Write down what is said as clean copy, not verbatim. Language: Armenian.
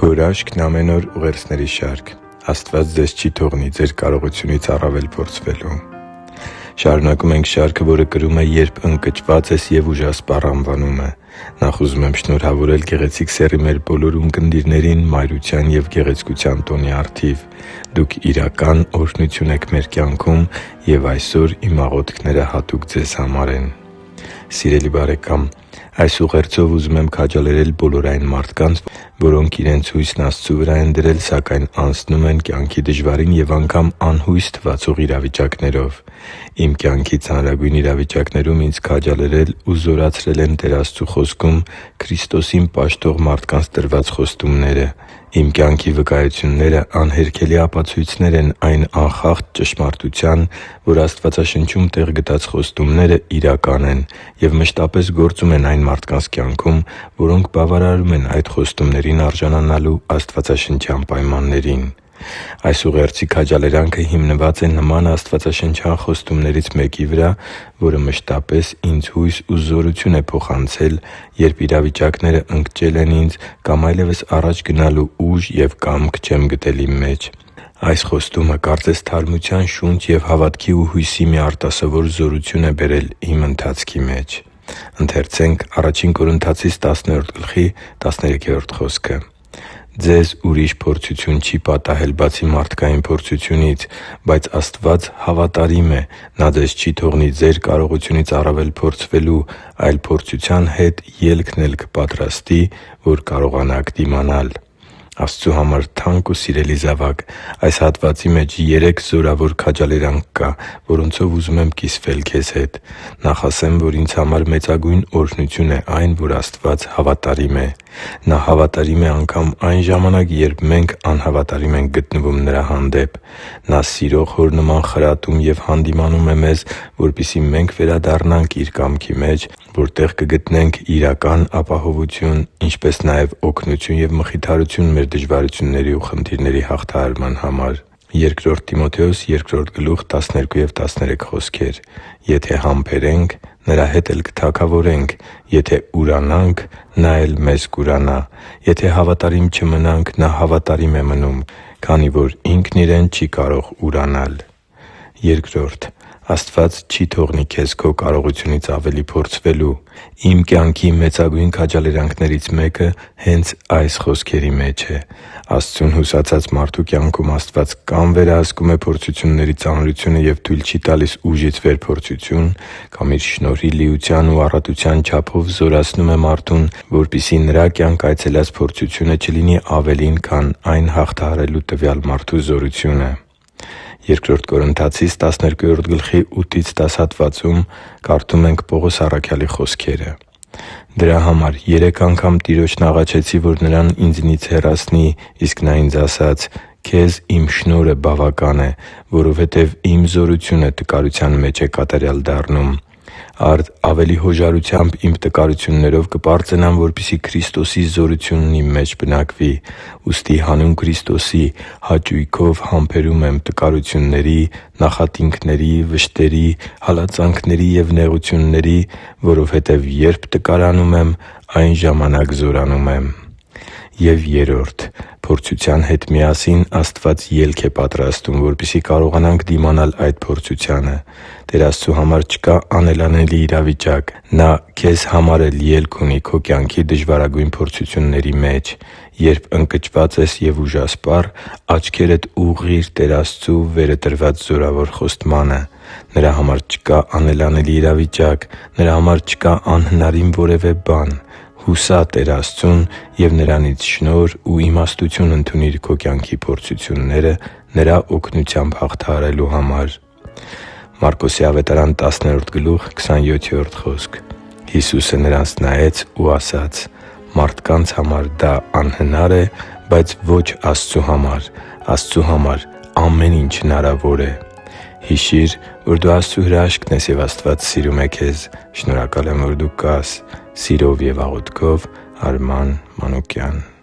Գոր աշկն ամեն օր ուղերձների շարք։ Աստված ձեզ չի թողնի ձեր կարողությունից առավել փորձվելու։ Շարունակում ենք շարքը, որը կրում է «Երբ ընկճված ես և ուժասպառ» անվանումը։ Նախ ուզում եմ շնորհավորել Գեղեցիկ Սեռի մեր բոլոր ունկնդիրներին մայրության և գեղեցկության տոնի առթիվ։ Դուք իրական օրհնություն եք մեր կյանքում, և այսօր իմ աղոթքները հատուկ ձեզ համար են։ Սիրելի՛ բարեկամ, այս ուղերձով ուզում եմ քաջալերել բոլոր այն մարդկանց, որոնք իրենց հույսն Աստծու վրա են դրել, սակայն անցնում են կյանքի դժվարին և անգամ անհույս թվացող իրավիճակներով։ Իմ կյանքի ծանրագույն իրավիճակներում ինձ քաջալերել ու զորացրել են Տեր Աստծու Խոսքում Քրիստոսին պաշտող մարդկանց տրված խոստումները։ Իմ կյանքի վկայությունները անհերքելի ապացույցներ են այն անխախտ ճշմարտության, որ Աստվածաշնչում տեղ գտած խոստումները իրական են և մշտապես գործում են այն մարդկանց կյանքում, որոնք բավարարում են այդ խոստումներին արժանանալու աստվածաշնչյան պայմաններին։ Այս ուղերձի քաջալերանքը հիմնված է նման աստվածաշնչյան խոստումներից մեկի վրա, որը մշտապես ինձ հույս ու զորություն է փոխանցել, երբ իրավիճակները ընկճել են ինձ կամ այլևս առաջ գնալու ուժ և կամք չեմ գտել իմ մեջ։ Այս խոստումը կարծես թարմության շունչ և հավատքի ու հույսի մի արտասովոր զորություն է բերել իմ ընթացքի մեջ։ «Ձեզ ուրիշ փորձություն չի պատահել, բացի մարդկային փորձությունից, բայց Աստված հավատարիմ է. Նա ձեզ չի թողնի ձեր կարողությունից առավել փորձվելու, այլ փորձության հետ ելքն էլ կպատրաստի, որ կարողանաք դիմանալ» (Ա Կորնթացիս 10:13)։ Աստծու համար թանկ ու սիրելի՛ զավակ, այս հատվածի մեջ 3 զորավոր քաջալերանք կա, որոնցով ուզում եմ կիսվել քեզ հետ։ Նախ ասեմ, որ ինձ համար մեծագույն օրհնություն է այն, որ Աստված հավատարիմ է։ Նա հավատարիմ է անգամ այն ժամանակ, երբ մենք անհավատարիմ ենք գտնվում Նրա հանդեպ։ Նա սիրող հոր նման խրատում և հանդիմանում է մեզ, որպեսզի մենք վերադառնանք Իր կամքի մեջ, որտեղ կգտնենք իրական ապահովություն, ինչպես նաև օգնություն և մխիթարություն մեր դժվարությունների ու խնդիրների հաղթահարման համար։ 2 Տիմոթեոս 2:12-13 «Եթե համբերենք, Նրա հետ էլ կթագավորենք. եթե ուրանանք, Նա էլ մեզ կուրանա. եթե հավատարիմ չմնանք, Նա հավատարիմ է մնում, քանի որ Ինքն Իրեն չի կարող ուրանալ»։ 2. Աստված չի թողնի քեզ քո կարողությունից ավելի փորձվելու։ Իմ կյանքի մեծագույն քաջալերանքներից մեկը հենց այս խոսքերի մեջ է։ Աստծուն հուսացած մարդու կյանքում Աստված կամ վերահսկում է փորձությունների ծանրությունը և թույլ չի տալիս ուժից վեր փորձություն, կամ Իր շնորհի լիության ու առատության չափով զորացնում է մարդուն, որպեսզի նրա կյանք այցելած փորձությունը չլինի ավելին, քան այն հաղթահարելու տվյալ մարդու զորությունը։ 2 Կորնթացիս 12:8-10 հատվածում կարդում ենք Պողոս առաքյալի խոսքերը. «Դրա համար 3 անգամ Տիրոջն աղաչեցի, որ Նրան ինձնից հեռացնի, իսկ Նա ինձ ասաց. «Քեզ Իմ շնորհը բավական է, որովհետև Իմ զորությունը տկարության մեջ է կատարյալ դառնում»։ Արդ ավելի հոժարությամբ իմ տկարություններով կպարծենամ, որպեսզի Քրիստոսի զորությունն իմ մեջ բնակվի։ Ուստի հանուն Քրիստոսի հաճույքով համբերում եմ տկարությունների, նախատինքների, վշտերի, հալածանքների և նեղությունների, որովհետև երբ տկարանում եմ, այն ժամանակ զորանում եմ։ Եվ 3. Փորձության հետ միասին Աստված ելք է պատրաստում, որպեսզի կարողանանք դիմանալ այդ փորձությանը։ Տեր Աստծու համար չկա անելանելի իրավիճակ։ Նա քեզ համար էլ ելք ունի քո կյանքի դժվարագույն փորձությունների մեջ։ Երբ ընկճված ես և ուժասպառ, աչքերդ ուղղի՛ր Տեր Աստծու վերը տրված զորավոր խոստմանը։ Նրա համար չկա անելանելի իրավիճակ։ Նրա համար չկա անհնարին որևէ բան։ Հուսա՛ Տեր Աստծուն և Նրանից շնորհ ու իմաստություն ընդունի՛ր քո կյանքի փորձությունները Նրա օգնությամբ հաղթահարելու համար։ Մարկոսի ավետարան 10:27 «Հիսուսը նրանց նայեց ու ասաց. «Մարդկանց համար դա անհնար է, բայց ոչ Աստծու համար. Աստծու համար ամեն ինչ հնարավոր է»։ Հիշի՛ր, որ դու Աստծո հրաշքն ես, և Աստված սիրում է քեզ։ Շնորհակալ եմ, որ դու կա՛ս։ Սիրով և աղոթքով, Արման Մանուկյան։